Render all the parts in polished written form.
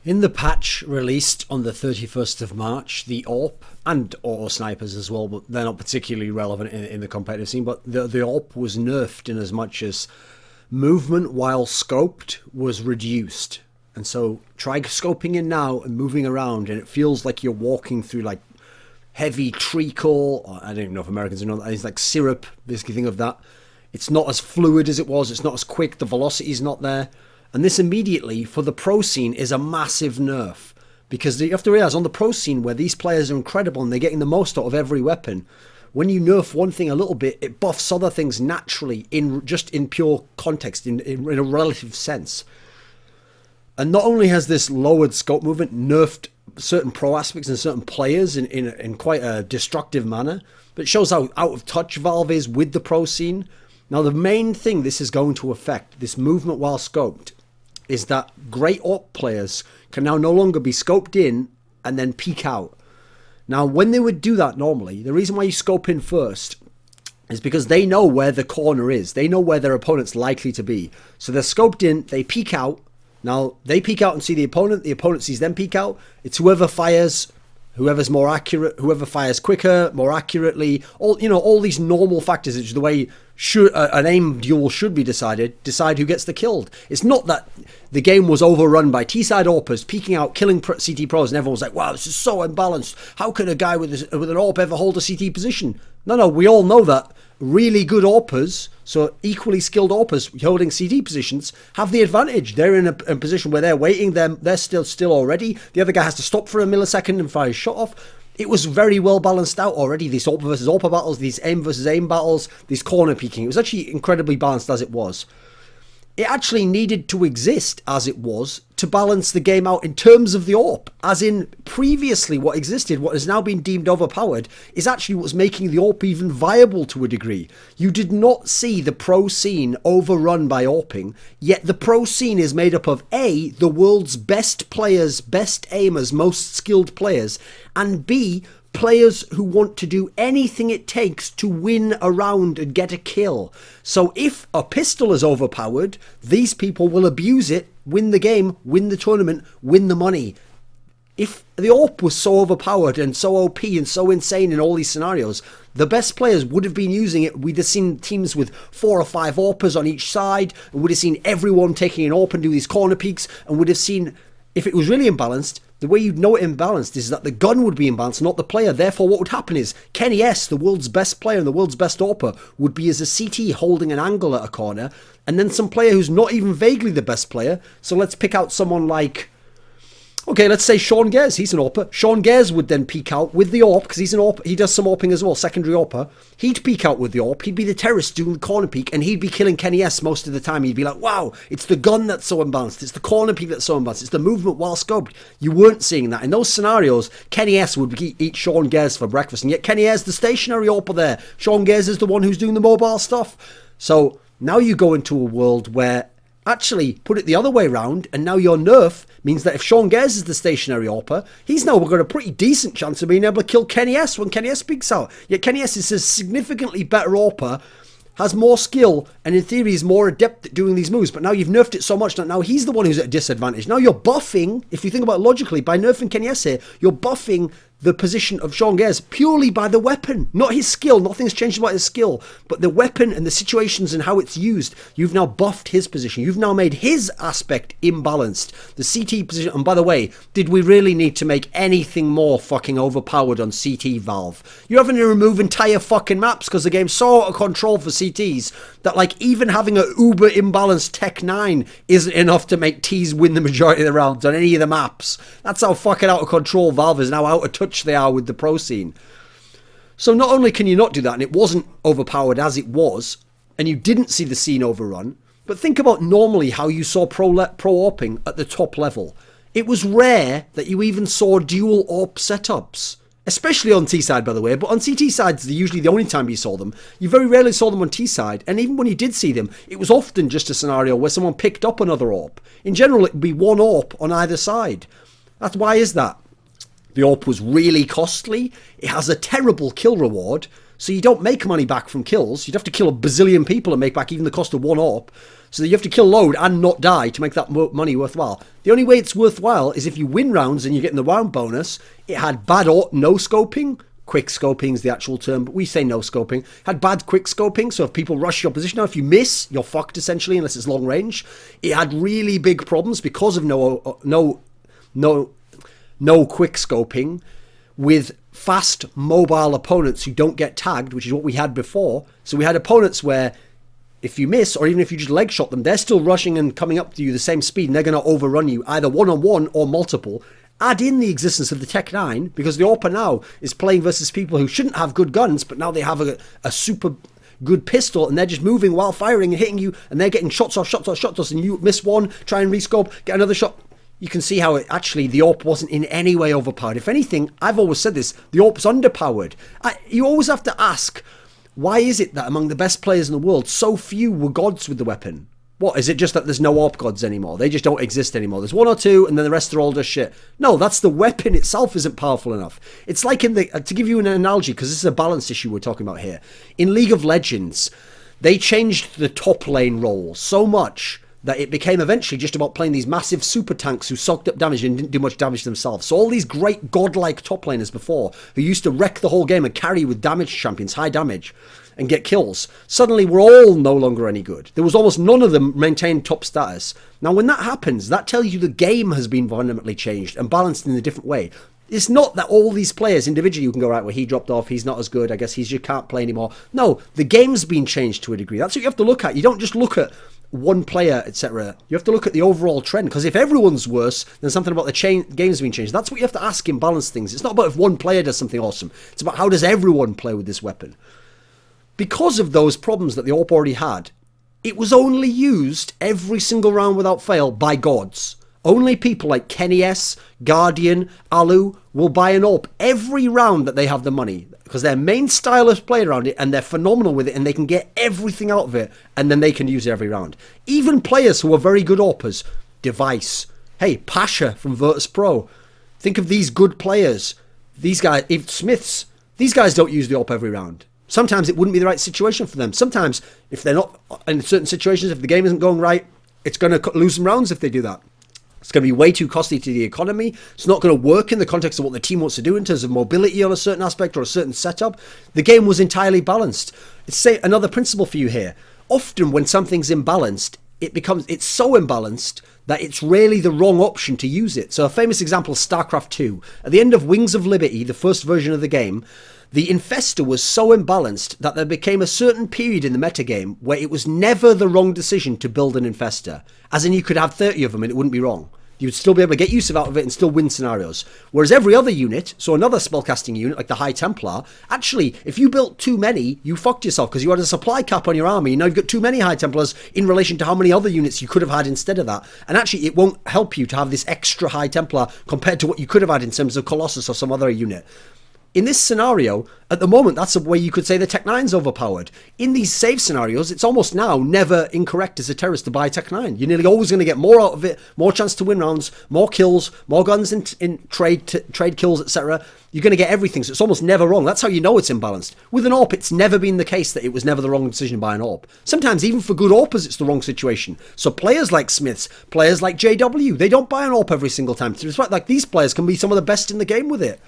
In the patch released on the 31st of March, the AWP, and auto snipers as well, but they're not particularly relevant in the competitive scene, but the AWP was nerfed in as much as movement while scoped was reduced. And so try scoping in now and moving around, and it feels like you're walking through like heavy treacle, or I don't even know if Americans know that, it's like syrup, basically think of that. It's not as fluid as it was, it's not as quick, the velocity's not there. And this immediately, for the pro scene, is a massive nerf. Because you have to realise, on the pro scene, where these players are incredible and they're getting the most out of every weapon, when you nerf one thing a little bit, it buffs other things naturally, just in pure context, in a relative sense. And not only has this lowered scope movement nerfed certain pro aspects and certain players in quite a destructive manner, but it shows how out of touch Valve is with the pro scene. Now, the main thing this is going to affect, this movement while scoped, is that great AWP players can now no longer be scoped in and then peek out. Now, when they would do that normally, the reason why you scope in first is because they know where the corner is. They know where their opponent's likely to be. So they're scoped in, they peek out. Now, they peek out and see the opponent sees them peek out. It's whoever fires, whoever's more accurate, whoever fires quicker, more accurately. All these normal factors, which is the way an aim duel should be decide who gets the killed. It's not that the game was overrun by T-side AWPers peeking out, killing CT pros, and everyone's like, wow, this is so unbalanced. How can a guy with an AWP ever hold a CT position? No, we all know that really good AWPers, so equally skilled AWPers holding CT positions, have the advantage. They're in a position where they're waiting, they're still already. The other guy has to stop for a millisecond and fire his shot off. It was very well balanced out already, these AWP versus AWP battles, these aim versus aim battles, these corner peeking. It was actually incredibly balanced as it was. It actually needed to exist as it was to balance the game out in terms of the AWP. As in, previously what existed, what has now been deemed overpowered, is actually what was making the AWP even viable to a degree. You did not see the pro scene overrun by AWPing, yet the pro scene is made up of A, the world's best players, best aimers, most skilled players, and B, players who want to do anything it takes to win a round and get a kill. So if a pistol is overpowered, these people will abuse it, win the game, win the tournament, win the money. If the AWP was so overpowered and so OP and so insane in all these scenarios, the best players would have been using it. We'd have seen teams with 4 or 5 AWPers on each side, and would have seen everyone taking an AWP and do these corner peeks, and would have seen, if it was really imbalanced, the way you'd know it imbalanced is that the gun would be imbalanced, not the player. Therefore, what would happen is Kenny S, the world's best player and the world's best AWPer, would be as a CT holding an angle at a corner, and then some player who's not even vaguely the best player. So let's pick out someone like, okay, let's say Sean Gers, he's an AWPer. Sean Gers would then peek out with the AWP, because he's an AWP, he does some AWPing as well, secondary AWPer. He'd peek out with the AWP, he'd be the terrorist doing the corner peek, and he'd be killing Kenny S most of the time. He'd be like, wow, it's the gun that's so unbalanced, it's the corner peek that's so unbalanced, it's the movement while scoped. You weren't seeing that. In those scenarios, Kenny S would eat Sean Gers for breakfast, and yet Kenny S, the stationary AWPer there, Sean Gers is the one who's doing the mobile stuff. So now you go into a world where, actually, put it the other way around, and now your nerf means that if Sean Gers is the stationary AWPer, he's now got a pretty decent chance of being able to kill Kenny S when Kenny S peeks out. Yet Kenny S is a significantly better AWPer, has more skill, and in theory is more adept at doing these moves. But now you've nerfed it so much that now he's the one who's at a disadvantage. Now you're buffing, if you think about it logically, by nerfing Kenny S here, you're buffing the position of Sean Gers purely by the weapon, not his skill. Nothing's changed about his skill, but the weapon and the situations and how it's used. You've now buffed his position. You've now made his aspect imbalanced. The CT position, and by the way, did we really need to make anything more fucking overpowered on CT, Valve? You're having to remove entire fucking maps because the game's so out of control for CTs that, like, even having a uber imbalanced Tech 9 isn't enough to make Ts win the majority of the rounds on any of the maps. That's how fucking out of control Valve is now, out of touch they are with the pro scene. So not only can you not do that, and it wasn't overpowered as it was, and you didn't see the scene overrun, but think about normally how you saw pro AWPing at the top level. It was rare that you even saw dual AWP setups, especially on T-side, by the way, but on CT sides, they're usually the only time you saw them. You very rarely saw them on T-side, and even when you did see them, it was often just a scenario where someone picked up another AWP. In general, it would be one AWP on either side. Why is that? The AWP was really costly. It has a terrible kill reward, so you don't make money back from kills. You'd have to kill a bazillion people and make back even the cost of one AWP. So that you have to kill load and not die to make that money worthwhile. The only way it's worthwhile is if you win rounds and you're getting the round bonus. It had bad or no scoping. Quick scoping is the actual term, but we say no scoping. Had bad quick scoping, so if people rush your position, now if you miss, you're fucked essentially, unless it's long range. It had really big problems because of no quick scoping with fast mobile opponents who don't get tagged, which is what we had before. So we had opponents where if you miss, or even if you just leg shot them, they're still rushing and coming up to you the same speed, and they're going to overrun you either one-on-one or multiple. Add in the existence of the Tech 9, because the AWP now is playing versus people who shouldn't have good guns, but now they have a super good pistol, and they're just moving while firing and hitting you, and they're getting shots off, and you miss one, try and rescope, get another shot. You can see how the AWP wasn't in any way overpowered. If anything, I've always said this, the AWP's underpowered. You always have to ask, why is it that among the best players in the world, so few were gods with the weapon? What, is it just that there's no AWP gods anymore? They just don't exist anymore. There's one or two, and then the rest are all just shit. No, that's the weapon itself isn't powerful enough. It's like to give you an analogy, because this is a balance issue we're talking about here. In League of Legends, they changed the top lane role so much that it became eventually just about playing these massive super tanks who soaked up damage and didn't do much damage themselves. So all these great godlike top laners before, who used to wreck the whole game and carry with damage champions, high damage, and get kills, suddenly were all no longer any good. There was almost none of them maintained top status. Now when that happens, that tells you the game has been fundamentally changed and balanced in a different way. It's not that all these players individually you can go, right, well, he dropped off, he's not as good, I guess he just can't play anymore. No, the game's been changed to a degree. That's what you have to look at. You don't just look at one player, etc. You have to look at the overall trend, because if everyone's worse, then something about the game's been changed. That's what you have to ask in balance things. It's not about if one player does something awesome. It's about how does everyone play with this weapon. Because of those problems that the AWP already had, it was only used every single round without fail by gods. Only people like Kenny S, Guardian, Alu will buy an AWP every round that they have the money, because their main style is played around it and they're phenomenal with it and they can get everything out of it, and then they can use it every round. Even players who are very good AWPers, Device, hey, Pasha from Virtus Pro, think of these good players. These guys, if Smiths, these guys don't use the AWP every round. Sometimes it wouldn't be the right situation for them. Sometimes, if they're not in certain situations, if the game isn't going right, it's going to lose some rounds if they do that. It's going to be way too costly to the economy. It's not going to work in the context of what the team wants to do in terms of mobility on a certain aspect or a certain setup. The game was entirely balanced. Say another principle for you here. Often when something's imbalanced, it's so imbalanced that it's rarely the wrong option to use it. So a famous example is StarCraft 2. At the end of Wings of Liberty, the first version of the game, the Infestor was so imbalanced that there became a certain period in the metagame where it was never the wrong decision to build an Infestor. As in, you could have 30 of them and it wouldn't be wrong. You'd still be able to get use out of it and still win scenarios. Whereas every other unit, so another spellcasting unit like the High Templar, actually, if you built too many, you fucked yourself because you had a supply cap on your army. Now you've got too many High Templars in relation to how many other units you could have had instead of that. And actually, it won't help you to have this extra High Templar compared to what you could have had in terms of Colossus or some other unit. In this scenario, at the moment, that's a way you could say the Tech 9's overpowered. In these save scenarios, it's almost now never incorrect as a terrorist to buy Tech 9. You're nearly always going to get more out of it, more chance to win rounds, more kills, more guns in trade kills, etc. You're going to get everything, so it's almost never wrong. That's how you know it's imbalanced. With an AWP, it's never been the case that it was never the wrong decision to buy an AWP. Sometimes, even for good AWPers, it's the wrong situation. So players like Smiths, players like JW, they don't buy an AWP every single time. Despite like these players can be some of the best in the game with it.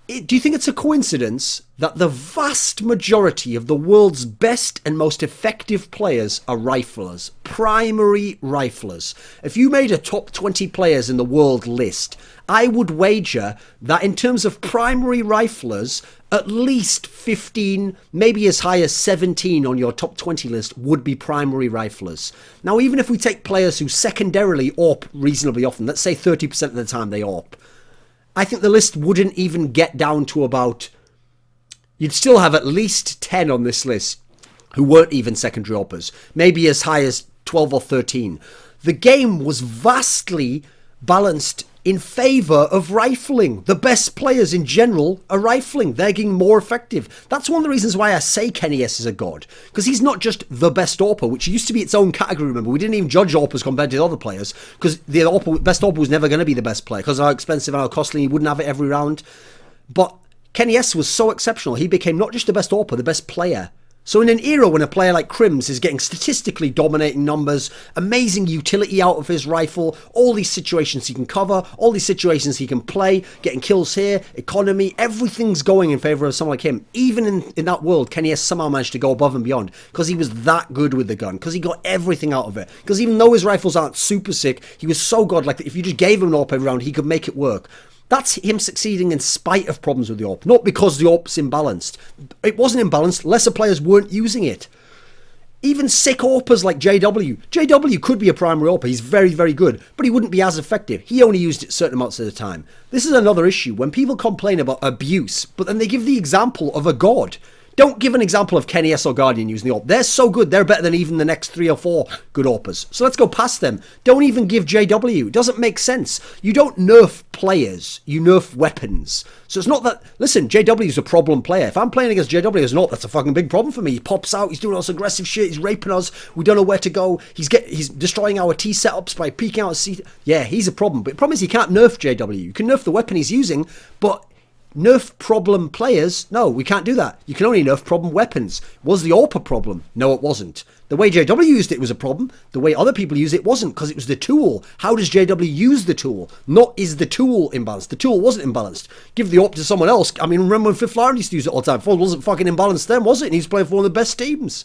Do you think it's a coincidence that the vast majority of the world's best and most effective players are riflers, primary riflers? If you made a top 20 players in the world list, I would wager that in terms of primary riflers, at least 15, maybe as high as 17 on your top 20 list would be primary riflers. Now, even if we take players who secondarily AWP reasonably often, let's say 30% of the time they AWP, I think the list wouldn't even get down to about... You'd still have at least 10 on this list who weren't even secondary AWPers. Maybe as high as 12 or 13. The game was vastly balanced in favour of rifling. The best players in general are rifling. They're getting more effective. That's one of the reasons why I say Kenny S is a god. Because he's not just the best AWPer, which used to be its own category, remember. We didn't even judge AWPers compared to the other players. Because the best AWPer was never going to be the best player. Because of how expensive and how costly, he wouldn't have it every round. But Kenny S was so exceptional. He became not just the best AWPer, the best player. So in an era when a player like Crims is getting statistically dominating numbers, amazing utility out of his rifle, all these situations he can cover, all these situations he can play, getting kills here, economy, everything's going in favour of someone like him. Even in that world, Kenny has somehow managed to go above and beyond because he was that good with the gun, because he got everything out of it. Because even though his rifles aren't super sick, he was so godlike that if you just gave him an AWP every round, he could make it work. That's him succeeding in spite of problems with the AWP, not because the AWP's imbalanced. It wasn't imbalanced, lesser players weren't using it. Even sick AWPers like JW. JW could be a primary AWPer, he's very, very good, but he wouldn't be as effective. He only used it certain amounts of the time. This is another issue, when people complain about abuse, but then they give the example of a god. Don't give an example of Kenny S or Guardian using the AWP. They're so good, they're better than even the next 3 or 4 good AWPers. So let's go past them. Don't even give JW. It doesn't make sense. You don't nerf players, you nerf weapons. So it's not that, listen, JW's a problem player. If I'm playing against JW as an AWP, that's a fucking big problem for me. He pops out, he's doing all this aggressive shit, he's raping us, we don't know where to go, he's destroying our T setups by peeking out a C. Yeah, he's a problem. But the problem is he can't nerf JW. You can nerf the weapon he's using, but nerf problem players? No, we can't do that. You can only nerf problem weapons. Was the AWP a problem? No, it wasn't. The way JW used it was a problem. The way other people use it wasn't, because it was the tool. How does JW use the tool? Not is the tool imbalanced. The tool wasn't imbalanced. Give the AWP to someone else. I mean, remember when Fifth Line used to use it all the time? Ford wasn't fucking imbalanced then, was it? And he was playing for one of the best teams.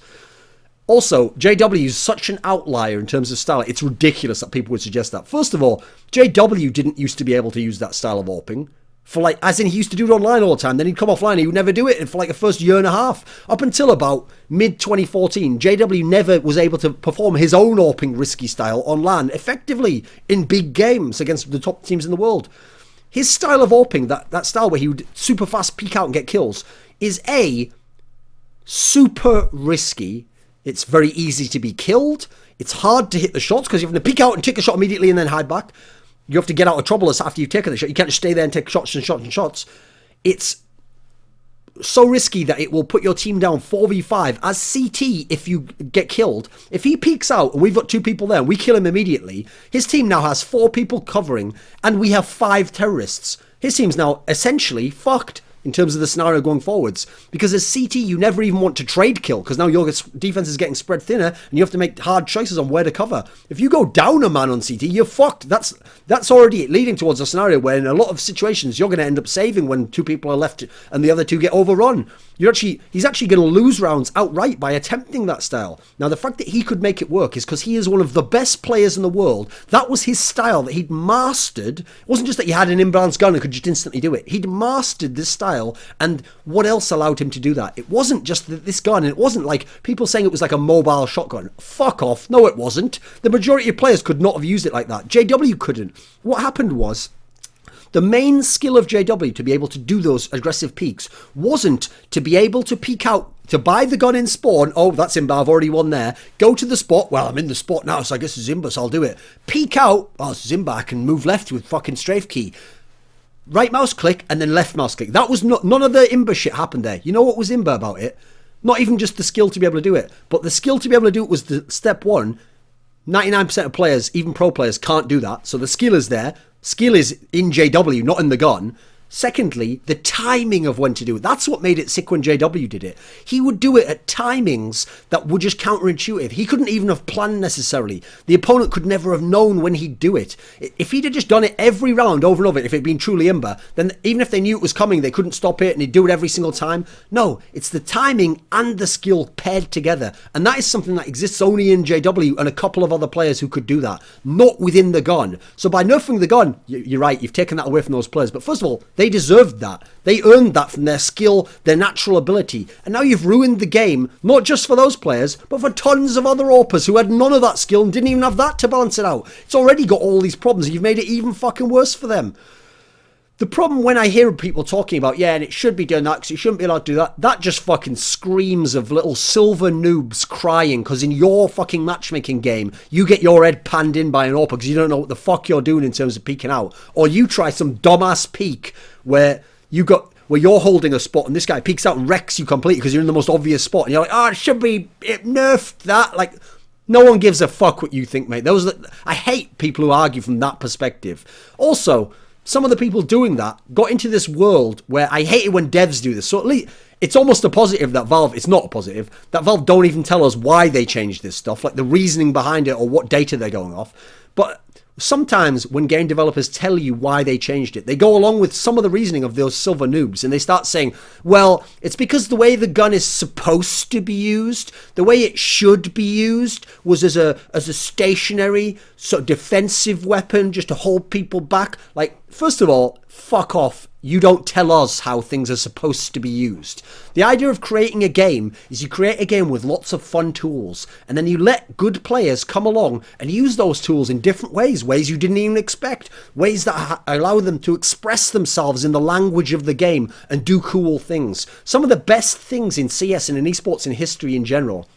Also, JW is such an outlier in terms of style. It's ridiculous that people would suggest that. First of all, JW didn't used to be able to use that style of AWPing. For like, as in he used to do it online all the time, then he'd come offline, he would never do it, and for like the first year and a half, up until about mid-2014, JW never was able to perform his own AWPing risky style on LAN effectively in big games against the top teams in the world. His style of AWPing, that style where he would super fast peek out and get kills, is A, super risky. It's very easy to be killed. It's hard to hit the shots because you have to peek out and take a shot immediately and then hide back. You have to get out of trouble after you've taken the shot. You can't just stay there and take shots and shots and shots. It's so risky that it will put your team down 4v5 as CT if you get killed. If he peeks out and we've got 2 people there and we kill him immediately, his team now has 4 people covering and we have 5 terrorists. His team's now essentially fucked in terms of the scenario going forwards. Because as CT, you never even want to trade kill, because now your defense is getting spread thinner, and you have to make hard choices on where to cover. If you go down a man on CT, you're fucked. That's already leading towards a scenario where in a lot of situations, you're going to end up saving when 2 people are left and the other 2 get overrun. He's actually going to lose rounds outright by attempting that style. Now, the fact that he could make it work is because he is one of the best players in the world. That was his style that he'd mastered. It wasn't just that he had an imbalanced gun and could just instantly do it. He'd mastered this style, and what else allowed him to do that? It wasn't just this gun, and it wasn't like people saying it was like a mobile shotgun. Fuck off. No, it wasn't. The majority of players could not have used it like that. JW couldn't. What happened was, the main skill of JW to be able to do those aggressive peeks wasn't to be able to peek out, to buy the gun in spawn. Oh, that's Imba, I've already won there. Go to the spot. Well, I'm in the spot now, so I guess it's Imba, so I'll do it. Peek out. Oh, it's Imba. I can move left with fucking strafe key. Right mouse click and then left mouse click. That was none of the Imba shit happened there. You know what was Imba about it? Not even just the skill to be able to do it, but the skill to be able to do it was the step 1. 99% of players, even pro players, can't do that. So the skill is there. Skill is in JW, not in the gun. Secondly, the timing of when to do it. That's what made it sick when JW did it. He would do it at timings that were just counterintuitive. He couldn't even have planned necessarily. The opponent could never have known when he'd do it. If he'd have just done it every round over and over, if it'd been truly Imba, then even if they knew it was coming, they couldn't stop it and he'd do it every single time. No, it's the timing and the skill paired together. And that is something that exists only in JW and a couple of other players who could do that, not within the gun. So by nerfing the gun, you're right, you've taken that away from those players. But first of all, they deserved that. They earned that from their skill, their natural ability. And now you've ruined the game, not just for those players, but for tons of other AWPers who had none of that skill and didn't even have that to balance it out. It's already got all these problems, and you've made it even fucking worse for them. The problem when I hear people talking about, yeah, and it should be doing that because you shouldn't be allowed to do that, that just fucking screams of little silver noobs crying because in your fucking matchmaking game, you get your head panned in by an AWP because you don't know what the fuck you're doing in terms of peeking out. Or you try some dumbass peek where you're holding a spot and this guy peeks out and wrecks you completely because you're in the most obvious spot. And you're like, oh, it should be nerfed that. Like, no one gives a fuck what you think, mate. I hate people who argue from that perspective. Also, some of the people doing that got into this world where I hate it when devs do this. So at least it's almost a positive that Valve, it's not a positive, that Valve don't even tell us why they changed this stuff, like the reasoning behind it or what data they're going off. But sometimes when game developers tell you why they changed it, they go along with some of the reasoning of those silver noobs and they start saying, well, it's because the way the gun is supposed to be used, the way it should be used was as a stationary sort of defensive weapon just to hold people back. Like, first of all, fuck off. You don't tell us how things are supposed to be used. The idea of creating a game is you create a game with lots of fun tools, and then you let good players come along and use those tools in different ways you didn't even expect, ways that allow them to express themselves in the language of the game and do cool things. Some of the best things in CS and in esports in history in general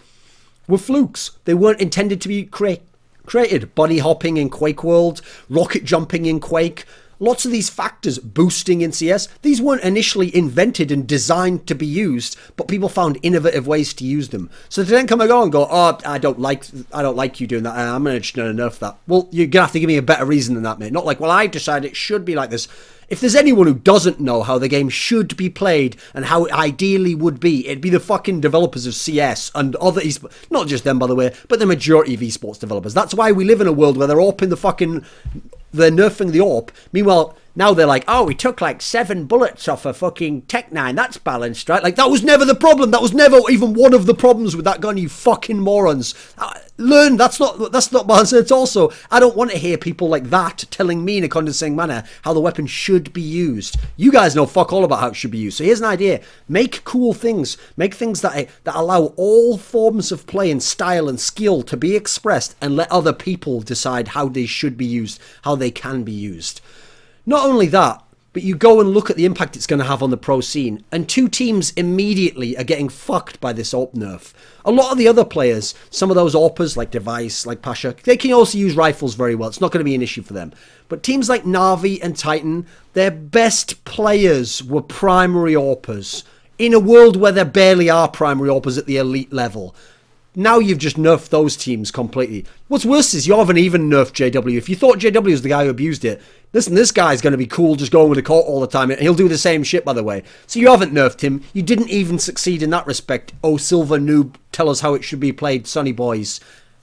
were flukes. They weren't intended to be created. Bunny hopping in Quake World, rocket jumping in Quake. Lots of these factors boosting in CS, these weren't initially invented and designed to be used, but people found innovative ways to use them. So to then come along and go, oh, I don't like you doing that, I'm just going to nerf that. Well, you're going to have to give me a better reason than that, mate. Not like, well, I decided it should be like this. If there's anyone who doesn't know how the game should be played and how it ideally would be, it'd be the fucking developers of CS and other esports. Not just them, by the way, but the majority of esports developers. That's why we live in a world where they're nerfing the AWP. Meanwhile, now they're like, oh, we took like 7 bullets off a fucking Tech-9. That's balanced, right? Like, that was never the problem. That was never even one of the problems with that gun, you fucking morons. Learn, that's not balanced. It's also, I don't want to hear people like that telling me in a condescending manner how the weapon should be used. You guys know fuck all about how it should be used. So here's an idea. Make cool things. Make things that allow all forms of play and style and skill to be expressed, and let other people decide how they should be used, how they can be used. Not only that, but you go and look at the impact it's going to have on the pro scene, and 2 teams immediately are getting fucked by this AWP nerf. A lot of the other players, some of those AWPers like Device, like Pasha, they can also use rifles very well. It's not going to be an issue for them. But teams like Na'Vi and Titan, their best players were primary AWPers in a world where there barely are primary AWPers at the elite level. Now you've just nerfed those teams completely. What's worse is you haven't even nerfed JW. If you thought JW was the guy who abused it, listen, this guy's going to be cool just going with the court all the time. He'll do the same shit, by the way. So you haven't nerfed him. You didn't even succeed in that respect. Oh, silver noob, tell us how it should be played, sonny boys.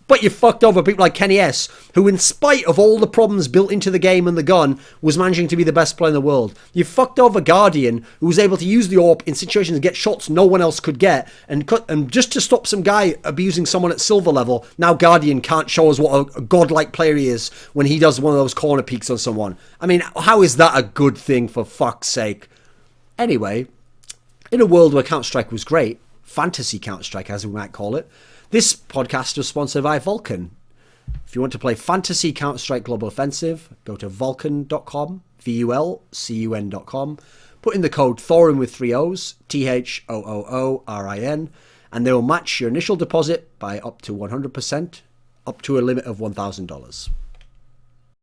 But you fucked over people like Kenny S, who in spite of all the problems built into the game and the gun, was managing to be the best player in the world. You fucked over Guardian, who was able to use the AWP in situations to get shots no one else could get. And just to stop some guy abusing someone at silver level, now Guardian can't show us what a godlike player he is when he does one of those corner peeks on someone. I mean, how is that a good thing, for fuck's sake? Anyway, in a world where Counter-Strike was great, fantasy Counter-Strike as we might call it, this podcast is sponsored by Vulcan. If you want to play fantasy Counter-Strike Global Offensive, go to vulcan.com, vulcun.com, put in the code Thorin with 3 O's, THOOORIN, and they will match your initial deposit by up to 100%, up to a limit of $1,000.